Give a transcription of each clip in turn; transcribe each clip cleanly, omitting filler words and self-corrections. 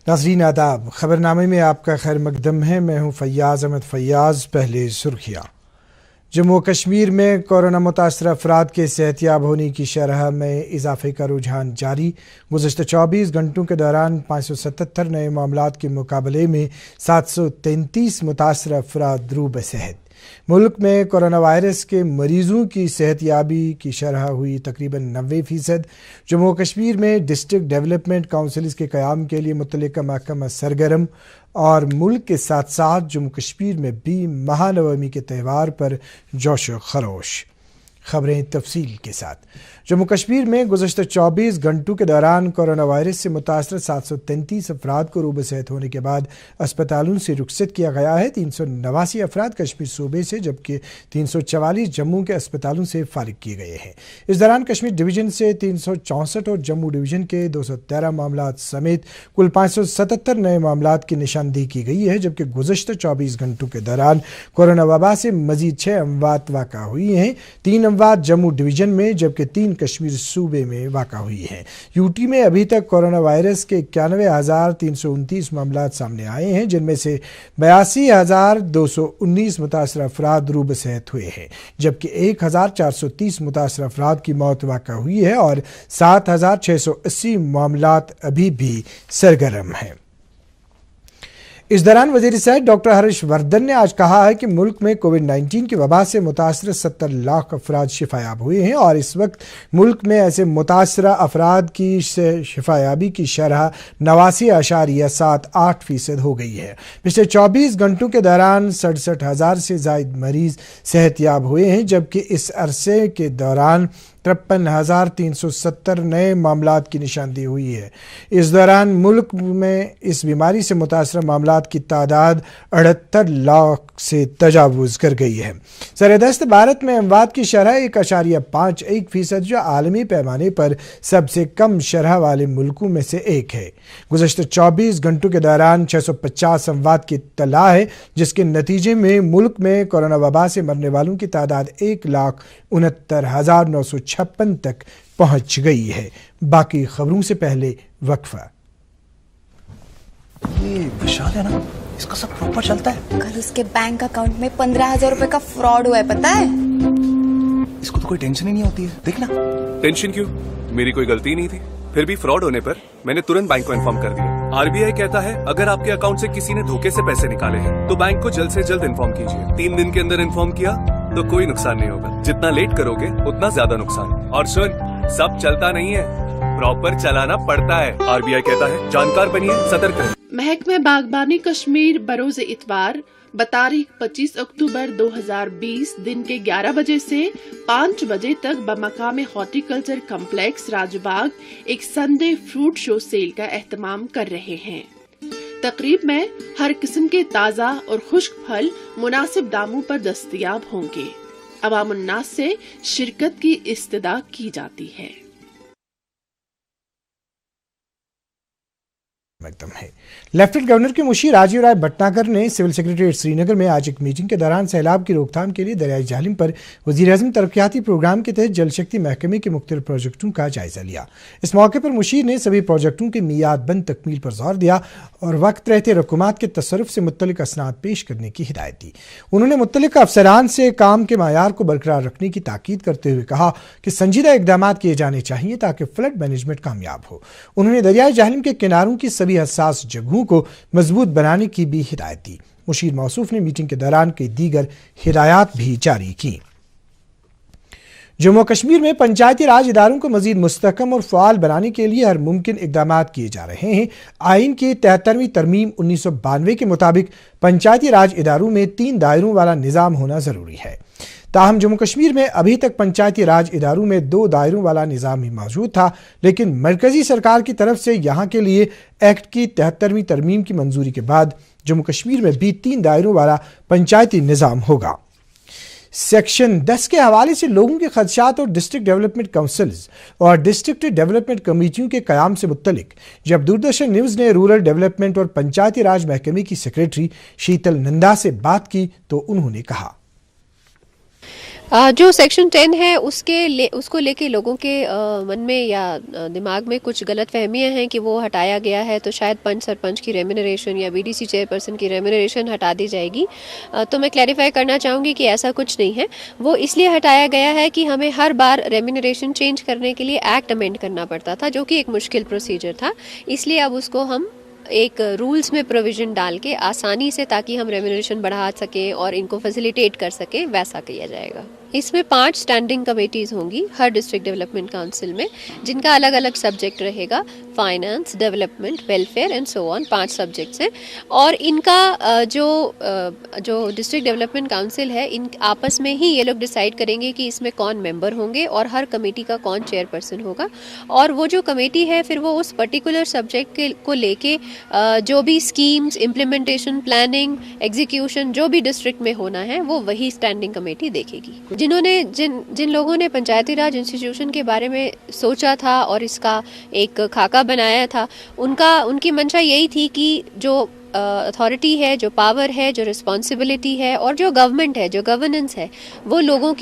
ناظرین آداب، خبرنامے میں آپ کا خیر مقدم ہے۔ میں ہوں فیاض احمد فیاض۔ پہلے سرخیاں۔ جموں و کشمیر میں کورونا متاثرہ افراد کے صحت یاب ہونے کی شرح میں اضافے کا رجحان جاری۔ گزشتہ 24 گھنٹوں کے دوران 577 نئے معاملات کے مقابلے میں 733 متاثرہ افراد روح بصحت۔ ملک میں کورونا وائرس کے مریضوں کی صحت یابی کی شرح ہوئی تقریباً 90%۔ جموں و کشمیر میں ڈسٹرکٹ ڈیولپمنٹ کونسلز کے قیام کے لیے متعلقہ محکمہ سرگرم، اور ملک کے ساتھ ساتھ جموں کشمیر میں بھی مہانومی کے تہوار پر جوش و خروش۔ خبریں تفصیل کے ساتھ۔ جموں کشمیر میں گزشتہ 24 گھنٹوں کے دوران کورونا وائرس سے متاثر 733 افراد کو روح بصحت ہونے کے بعد اسپتالوں سے رخصت کیا گیا ہے۔ 389 افراد کشمیر صوبے سے جبکہ 344 جموں کے اسپتالوں سے فارغ کیے گئے ہیں۔ اس دوران کشمیر ڈویژن سے 364 اور جموں ڈویژن کے 213 معاملات سمیت کل 577 نئے معاملات کی نشاندہی کی گئی ہے، جبکہ گزشتہ 24 گھنٹوں کے دوران کورونا وبا سے مزید 6 اموات واقع ہوئی ہیں۔ 3 اموات جموں ڈویژن میں جبکہ 3 کشمیر صوبے میں واقع ہوئی ہیں۔ یو ٹی میں ابھی تک کورونا وائرس کے 91,329 معاملات سامنے آئے ہیں، جن میں سے 82,219 متاثرہ افراد روح بصحت ہوئے ہیں، جبکہ 1,430 متاثرہ افراد کی موت واقع ہوئی ہے اور 7,680 معاملات ابھی بھی سرگرم ہیں۔ اس دوران وزیر صحت ڈاکٹر ہرش وردھن نے آج کہا ہے کہ ملک میں کووڈ-19 کی وبا سے متاثر 70 لاکھ افراد شفایاب ہوئے ہیں اور اس وقت ملک میں ایسے متاثرہ افراد کی شفایابی کی شرح 89.78% ہو گئی ہے۔ پچھلے 24 گھنٹوں کے دوران 67,000 سے زائد مریض صحت یاب ہوئے ہیں، جبکہ اس عرصے کے دوران 53,370 نئے معاملات کی نشاندہی ہوئی ہے۔ اس دوران ملک میں اس بیماری سے متاثرہ معاملات کی تعداد 78 لاکھ سے تجاوز کر گئی ہے۔ سردست بھارت میں اموات کی شرح 1.51%، جو عالمی پیمانے پر سب سے کم شرح والے ملکوں میں سے ایک ہے۔ گزشتہ 24 گھنٹوں کے دوران 650 اموات کی اطلاع ہے، جس کے نتیجے میں ملک میں کورونا وبا سے مرنے والوں کی تعداد 1,69,956 تک پہنچ گئی ہے۔ باقی خبروں سے پہلے وقفہ۔ یہ وشال ہے نا، اس کا سب پراپر چلتا ہے۔ کل اس کے بینک اکاؤنٹ میں 15,000 روپے کا فراڈ ہوا ہے، پتا ہے؟ اس کو تو کوئی ٹینشن ہی نہیں ہوتی ہے، دیکھنا۔ ٹینشن کیوں؟ میری کوئی غلطی نہیں تھی۔ پھر بھی فراڈ ہونے پر میں نے ترنت بینک کو انفارم کر دیا۔ RBI کہتا ہے اگر آپ کے اکاؤنٹ سے کسی نے دھوکے سے پیسے نکالے ہیں تو بینک کو جلد سے جلد انفارم کیجیے۔ 3 دن کے اندر انفارم کیا تو کوئی نقصان نہیں ہوگا، جتنا لیٹ کرو گے اتنا زیادہ نقصان۔ اور سن، سب چلتا نہیں ہے، پراپر چلانا پڑتا ہے۔ RBI کہتا ہے جانکار بنیے، سترک رہیے۔ محکمہ باغبانی کشمیر بروز اتوار بتاریخ 25 اکتوبر 2020 دن کے 11 بجے سے 5 بجے تک بمقام horti culture complex Raj Bagh ایک سنڈے فروٹ شو سیل کا اہتمام کر رہے ہیں۔ تقریب میں ہر قسم کے تازہ اور خشک پھل مناسب داموں پر دستیاب ہوں گے۔ عوام الناس سے شرکت کی استدعا کی جاتی ہے۔ لیفٹنٹ گورنر کے مشیر راجیو رائے بھٹناگر نے سول سیکریٹریٹ سری نگر میں آج ایک میٹنگ کے دوران سیلاب کی روک تھام کے لیے دریائے جہلم پر وزیر اعظم ترقیاتی پروگرام کے تحت جل شکتی محکمے کے مختلف پروجیکٹوں کا جائزہ لیا۔ اس موقع پر مشیر نے سبھی پروجیکٹوں کے میعاد بند تکمیل پر زور دیا اور وقت رہتے رقومات کے تصرف سے متعلق اسناد پیش کرنے کی ہدایت دی۔ انہوں نے متعلقہ افسران سے کام کے معیار کو برقرار رکھنے کی تاکید کرتے ہوئے کہا کہ سنجیدہ اقدامات کیے جانے چاہیے تاکہ فلڈ مینجمنٹ کامیاب ہو۔ انہوں نے دریائے جہلم کے کناروں کی سبھی حساس جگہوں کو مضبوط بنانے کی بھی ہدایت دی۔ مشیر موصوف نے میٹنگ کے دوران کئی دیگر ہدایات بھی جاری کی۔ جموں کشمیر میں پنچایتی راج اداروں کو مزید مستحکم اور فعال بنانے کے لیے ہر ممکن اقدامات کیے جا رہے ہیں۔ آئین کی 73ویں ترمیم 1992 کے مطابق پنچایتی راج اداروں میں 3 دائروں والا نظام ہونا ضروری ہے۔ تاہم جموں کشمیر میں ابھی تک پنچایتی راج اداروں میں 2 دائروں والا نظام ہی موجود تھا، لیکن مرکزی سرکار کی طرف سے یہاں کے لیے ایکٹ کی 73ویں ترمیم کی منظوری کے بعد جموں کشمیر میں بھی 3 دائروں والا پنچایتی نظام ہوگا۔ سیکشن 10 کے حوالے سے لوگوں کے خدشات اور ڈسٹرکٹ ڈیولپمنٹ کونسلز اور ڈسٹرکٹ ڈیولپمنٹ کمیٹیوں کے قیام سے متعلق جب دوردرشن نیوز نے رورل ڈیولپمنٹ اور پنچایتی راج محکمے کی سیکریٹری شیتل نندا سے بات کی تو انہوں نے کہا، جو سیکشن 10 ہے اس کو لے کے لوگوں کے من میں یا دماغ میں کچھ غلط فہمیاں ہیں کہ وہ ہٹایا گیا ہے تو شاید پنچ سرپنچ کی ریمونریشن یا B D C chairperson کی ریمونریشن ہٹا دی جائے گی. تو میں کلیریفائی کرنا چاہوں گی کہ ایسا کچھ نہیں ہے. وہ اس لیے ہٹایا گیا ہے کہ ہمیں ہر بار ریمونریشن چینج کرنے کے لیے ایکٹ امینڈ کرنا پڑتا تھا جو کہ ایک مشکل پروسیجر تھا. اس لیے اب اس کو ہم ایک رولز میں پروویژن ڈال کے آسانی سے تاکہ ہم ریمونریشن بڑھا سکیں اور ان کو فیسیلیٹیٹ کر سکیں ویسا کیا جائے گا. اس میں 5 اسٹینڈنگ کمیٹیز ہوں گی ہر ڈسٹرکٹ ڈیولپمنٹ کونسل میں جن کا الگ الگ سبجیکٹ رہے گا. Finance, development, welfare and so on 5 subjects ہیں. اور ان کا جو ڈسٹرکٹ ڈیولپمنٹ کونسل ہے ان آپس میں ہی یہ لوگ ڈیسائیڈ کریں گے کہ اس میں کون ممبر ہوں گے اور ہر کمیٹی کا کون چیئر پرسن ہوگا. اور وہ جو کمیٹی ہے پھر وہ اس پرٹیکولر سبجیکٹ کو لے کے جو بھی اسکیمز, امپلیمنٹیشن, پلاننگ, ایگزیکیوشن جو بھی ڈسٹرکٹ میں ہونا ہے وہ وہی اسٹینڈنگ کمیٹی دیکھے گی. جن لوگوں نے پنچایتی راج انسٹیٹیوشن کے بارے میں سوچا تھا اور اس کا ایک خاکہ بنایا تھا ان کی منشا یہی تھی کہ جو اتھارٹی ہے, جو پاور ہے, جو رسپانسبلٹی ہے اور جو گورنمنٹ ہے, جو گورننس ہے وہ لوگوں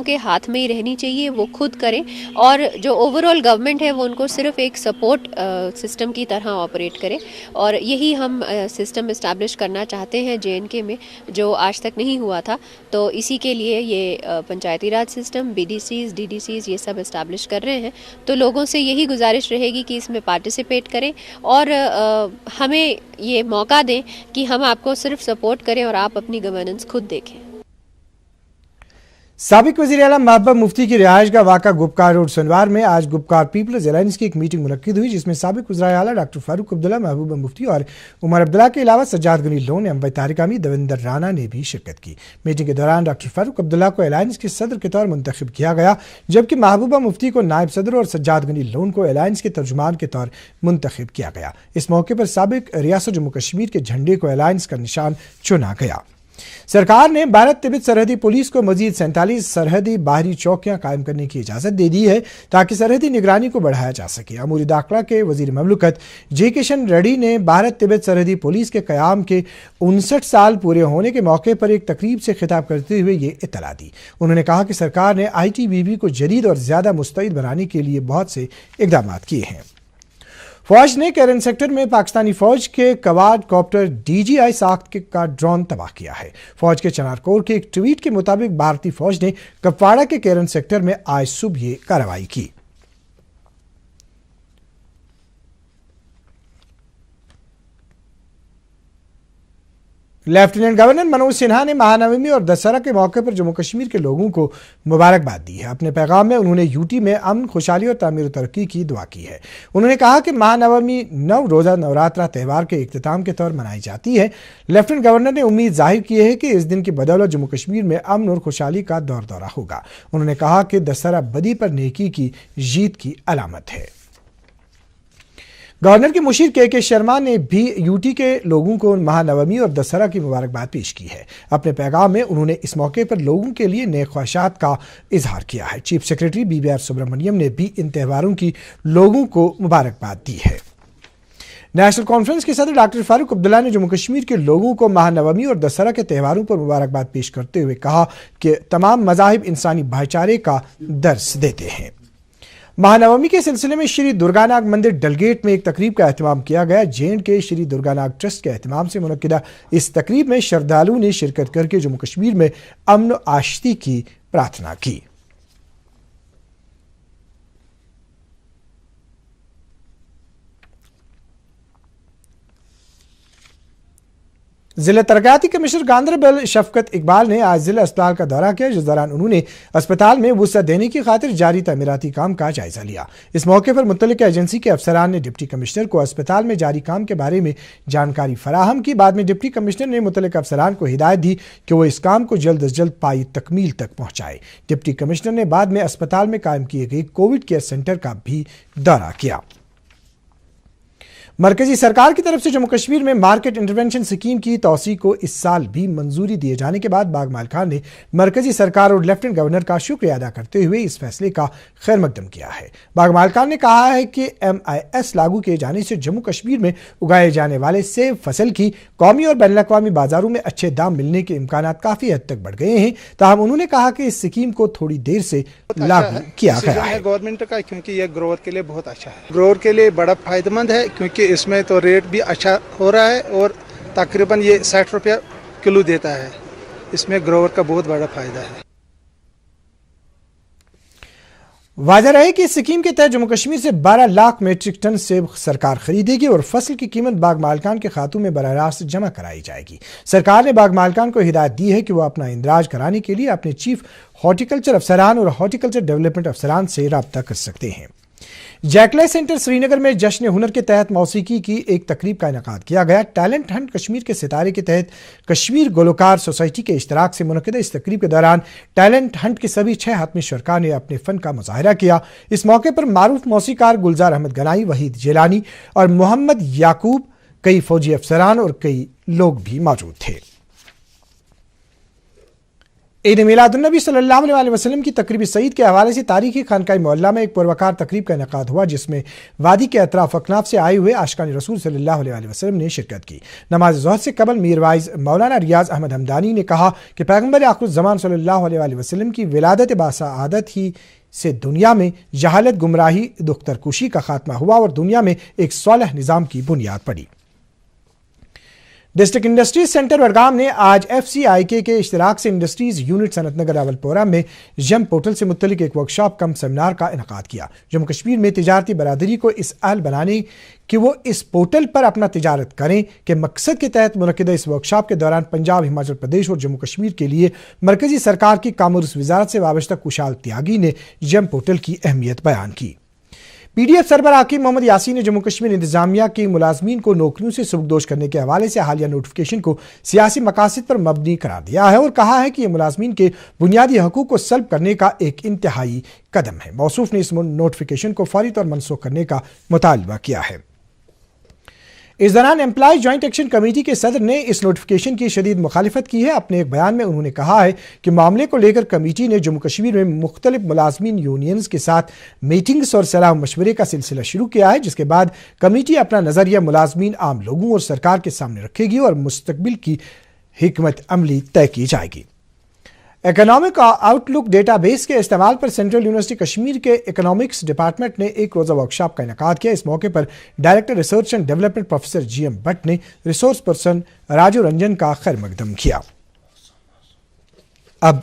کے ہاتھ میں ہی رہنی چاہیے. وہ خود کریں اور جو اوور آل گورنمنٹ ہے وہ ان کو صرف ایک سپورٹ سسٹم کی طرح آپریٹ کرے. اور یہی ہم سسٹم اسٹیبلش کرنا چاہتے ہیں JNK میں جو آج تک نہیں ہوا تھا. تو اسی کے لیے یہ Panchayati Raj system, BDCs, DDCs یہ سب اسٹیبلش کر رہے ہیں. تو لوگوں سے یہی گزارش رہے گی کہ اس میں پارٹیسپیٹ کریں اور ہمیں یہ موقع دیں کہ ہم آپ کو صرف سپورٹ کریں اور آپ اپنی گورننس خود دیکھیں. سابق وزیر اعلیٰ محبوبہ مفتی کی رہائش گاہ واقع گپکار روڈ سنوار میں آج گپکار پیپلز الائنس کی ایک میٹنگ منعقد ہوئی جس میں سابق وزرائے اعلیٰ ڈاکٹر فاروق عبداللہ, محبوبہ مفتی اور عمر عبداللہ کے علاوہ سجاد غنی لون, انور طارق حامد, دیویندر رانا نے بھی شرکت کی. میٹنگ کے دوران ڈاکٹر فاروق عبداللہ کو الائنس کے صدر کے طور منتخب کیا گیا جبکہ محبوبہ مفتی کو نائب صدر اور سجاد غنی لون کو الائنس کے ترجمان کے طور منتخب کیا گیا. اس موقع پر سابق ریاست جموں کشمیر کے جھنڈے کو الائنس کا نشان چنا گیا. سرکار نے بھارت تبت سرحدی پولیس کو مزید 47 سرحدی باہری چوکیاں قائم کرنے کی اجازت دے دی ہے تاکہ سرحدی نگرانی کو بڑھایا جا سکے. امور داخلہ کے وزیر مملکت جے کشن ریڈی نے بھارت تبت سرحدی پولیس کے قیام کے 59 سال پورے ہونے کے موقع پر ایک تقریب سے خطاب کرتے ہوئے یہ اطلاع دی. انہوں نے کہا کہ سرکار نے ITBP کو جدید اور زیادہ مستعد بنانے کے لیے بہت سے اقدامات کیے ہیں. فوج نے کیرن سیکٹر میں پاکستانی فوج کے کواد کاپٹر DJI ساخت کا ڈرون تباہ کیا ہے. فوج کے چنار کور کے ایک ٹویٹ کے مطابق بھارتی فوج نے کپواڑہ کے کیرن سیکٹر میں آج صبح یہ کارروائی کی. لیفٹیننٹ گورنر منوج سنہا نے مہانومی اور دسہرہ کے موقع پر جموں کشمیر کے لوگوں کو مبارکباد دی ہے. اپنے پیغام میں انہوں نے UT میں امن, خوشحالی اور تعمیر و ترقی کی دعا کی ہے. انہوں نے کہا کہ مہانومی 9 روزہ نوراترا تہوار کے اختتام کے طور منائی جاتی ہے. لیفٹیننٹ گورنر نے امید ظاہر کی ہے کہ اس دن کی بدولت جموں کشمیر میں امن اور خوشحالی کا دورہ ہوگا. انہوں نے کہا کہ دسہرہ بدی پر نیکی کی جیت کی علامت ہے. گورنر کے مشیر کے شرما نے بھی UT کے لوگوں کو مہانومی اور دسہرہ کی مبارکباد پیش کی ہے. اپنے پیغام میں انہوں نے اس موقع پر لوگوں کے لیے نیک خواہشات کا اظہار کیا ہے. چیف سیکرٹری BBR سبرامنیم نے بھی ان تہواروں کی لوگوں کو مبارکباد دی ہے. نیشنل کانفرنس کے صدر ڈاکٹر فاروق عبداللہ نے جموں کشمیر کے لوگوں کو مہانومی اور دسہرہ کے تہواروں پر مبارکباد پیش کرتے ہوئے کہا کہ تمام مذاہب انسانی بھائی چارے کا درس دیتے ہیں. مہانومی کے سلسلے میں شری درگاناگ مندر ڈلگیٹ میں ایک تقریب کا اہتمام کیا گیا. JNK شری درگاناگ ٹرسٹ کے اہتمام سے منعقدہ اس تقریب میں شردھالو نے شرکت کر کے جموں کشمیر میں امن و آشتی کی پرارتھنا کی. ضلع ترقیاتی کمشنر گاندربل شفقت اقبال نے آج ضلع اسپتال کا دورہ کیا جس دوران انہوں نے اسپتال میں وسعت دینے کی خاطر جاری تعمیراتی کام کا جائزہ لیا. اس موقع پر متعلقہ ایجنسی کے افسران نے ڈپٹی کمشنر کو اسپتال میں جاری کام کے بارے میں جانکاری فراہم کی. بعد میں ڈپٹی کمشنر نے متعلقہ افسران کو ہدایت دی کہ وہ اس کام کو جلد از جلد پائی تکمیل تک پہنچائے. ڈپٹی کمشنر نے بعد میں اسپتال میں قائم کیے گئے کووڈ کیئر سینٹر کا بھی دورہ کیا. مرکزی سرکار کی طرف سے جموں کشمیر میں مارکیٹ انٹرونشن اسکیم کی توسیع کو اس سال بھی منظوری دیے جانے کے بعد باغ مالکان نے مرکزی سرکار اور لیفٹنٹ گورنر کا شکریہ ادا کرتے ہوئے اس فیصلے کا خیر مقدم کیا ہے۔ باغ مالکان نے کہا ہے کہ MIS لاگو کیے جانے سے جموں کشمیر میں اگائے جانے والے سیب فصل کی قومی اور بین الاقوامی بازاروں میں اچھے دام ملنے کے امکانات کافی حد تک بڑھ گئے ہیں۔ تاہم انہوں نے کہا کہ اس اسکیم کو تھوڑی دیر سے لاگو کیا گیا ہے گورنمنٹ کا، کیونکہ یہ گروور کے لیے بہت اچھا ہے، گروور کے لیے بڑا فائدہ مند ہے، کیونکہ اس میں تو ریٹ بھی اچھا ہو رہا ہے اور تقریباً یہ 60 روپیہ کلو دیتا ہے۔ اس میں گروور کا بہت بڑا فائدہ ہے۔ واضح رہے کہ اس اسکیم کے تحت جموں کشمیر سے 12 لاکھ میٹرک ٹن سیب سرکار خریدے گی اور فصل کی قیمت باغ مالکان کے کھاتوں میں براہ راست جمع کرائی جائے گی۔ سرکار نے باغ مالکان کو ہدایت دی ہے کہ وہ اپنا اندراج کرانے کے لیے اپنے چیف ہارٹیکلچر افسران اور ہارٹیکلچر ڈیولپمنٹ افسران سے رابطہ کر سکتے ہیں۔ جیکلے سینٹر سری نگر میں جشن ہنر کے تحت موسیقی کی ایک تقریب کا انعقاد کیا گیا۔ ٹیلنٹ ہنٹ کشمیر کے ستارے کے تحت کشمیر گلوکار سوسائٹی کے اشتراک سے منعقدہ اس تقریب کے دوران ٹیلنٹ ہنٹ کے سبھی 6 حتمی شرکاء نے اپنے فن کا مظاہرہ کیا۔ اس موقع پر معروف موسیقار گلزار احمد گنائی، وحید جیلانی اور محمد یعقوب، کئی فوجی افسران اور کئی لوگ بھی موجود تھے۔ عید میلاد النبی صلی اللہ علیہ وسلم کی تقریب سعید کے حوالے سے تاریخی خانقاہ معلیٰ میں ایک پروقار تقریب کا انعقاد ہوا، جس میں وادی کے اطراف اکناف سے آئے ہوئے عاشقان رسول صلی اللہ علیہ وسلم نے شرکت کی۔ نماز ظہر سے قبل میر وائز مولانا ریاض احمد حمدانی نے کہا کہ پیغمبر آخر الزمان صلی اللہ علیہ وسلم کی ولادت باسعادت ہی سے دنیا میں جہالت، گمراہی، دختر کشی کا خاتمہ ہوا اور دنیا میں ایک صالح نظام کی بنیاد پڑی۔ ڈسٹرکٹ انڈسٹریز سینٹر بڈگام نے آج FCIK کے اشتراک سے انڈسٹریز یونٹ صنعت نگر راولپورہ میں جم پورٹل سے متعلق ایک ورکشاپ کم سیمینار کا انعقاد کیا۔ جموں کشمیر میں تجارتی برادری کو اس اہل بنانے کہ وہ اس پورٹل پر اپنا تجارت کریں کے مقصد کے تحت منعقدہ اس ورکشاپ کے دوران پنجاب، ہماچل پردیش اور جموں کشمیر کے لیے مرکزی سرکار کی کامرس وزارت سے وابستہ کشال تیاگی نے جم پورٹل کی اہمیت بیان کی۔ PDF سربراہ حکیم محمد یاسین نے جموں کشمیر انتظامیہ کے ملازمین کو نوکریوں سے سبکدوش کرنے کے حوالے سے حالیہ نوٹیفکیشن کو سیاسی مقاصد پر مبنی قرار دیا ہے اور کہا ہے کہ یہ ملازمین کے بنیادی حقوق کو سلب کرنے کا ایک انتہائی قدم ہے۔ موصوف نے اس نوٹیفکیشن کو فوری طور منسوخ کرنے کا مطالبہ کیا ہے۔ اس دوران امپلائی جوائنٹ ایکشن کمیٹی کے صدر نے اس نوٹیفکیشن کی شدید مخالفت کی ہے۔ اپنے ایک بیان میں انہوں نے کہا ہے کہ معاملے کو لے کر کمیٹی نے جموں کشمیر میں مختلف ملازمین یونینز کے ساتھ میٹنگز اور صلاح مشورے کا سلسلہ شروع کیا ہے، جس کے بعد کمیٹی اپنا نظریہ ملازمین، عام لوگوں اور سرکار کے سامنے رکھے گی اور مستقبل کی حکمت عملی طے کی جائے گی۔ اکنامک آؤٹ لک ڈیٹا بیس کے استعمال پر سینٹرل یونیورسٹی کشمیر کے اکنامکس ڈپارٹمنٹ نے ایک روزہ ورکشاپ کا انعقاد کیا۔ اس موقع پر director research and development professor GM Bhat نے ریسورس پرسن راجو رنجن کا خیر مقدم کیا۔ اب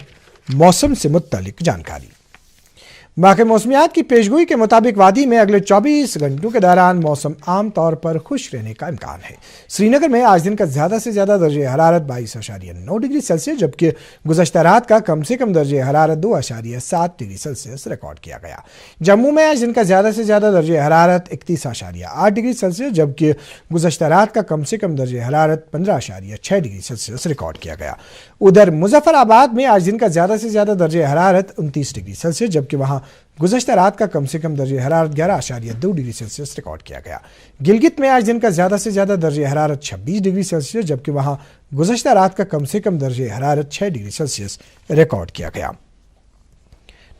موسم سے متعلق جانکاری۔ محکمہ موسمیات کی پیشگوئی کے مطابق وادی میں اگلے 24 گھنٹوں کے دوران موسم عام طور پر خشک رہنے کا امکان ہے۔ سری نگر میں آج دن کا زیادہ سے زیادہ درجہ حرارت 22.9 ڈگری سیلسیس جبکہ گزشتہ رات کا کم سے کم درجہ حرارت 2.7 ڈگری سیلسیس ریکارڈ کیا گیا۔ جموں میں آج دن کا زیادہ سے زیادہ درجہ حرارت 31.8 ڈگری سیلسیس جبکہ گزشتہ رات کا کم سے کم درجہ حرارت 15.6 ڈگری سیلسیس ریکارڈ کیا گیا۔ ادھر مظفر آباد میں آج دن کا زیادہ سے زیادہ درجہ حرارت 29 ڈگری سیلسیس جبکہ وہاں گزشتہ رات کا کم سے کم درجہ حرارت 11.2 ڈگری سیلسیس ریکارڈ کیا گیا۔ گلگت میں آج دن کا زیادہ سے زیادہ درجہ حرارت 26 ڈگری سیلسیس جبکہ وہاں گزشتہ رات کا کم سے کم درجہ حرارت 6 ڈگری سیلسیس ریکارڈ کیا گیا۔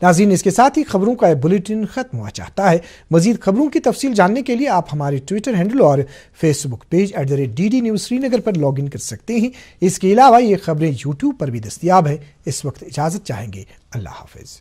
ناظرین، اس کے ساتھ ہی خبروں کا بلیٹن ختم ہوا چاہتا ہے۔ مزید خبروں کی تفصیل جاننے کے لیے آپ ہمارے ٹویٹر ہینڈل اور Facebook page @DD News Srinagar پر لاگ ان کر سکتے ہیں۔ اس کے علاوہ یہ خبریں YouTube پر بھی دستیاب ہیں۔ اس وقت اجازت چاہیں گے۔ اللہ حافظ۔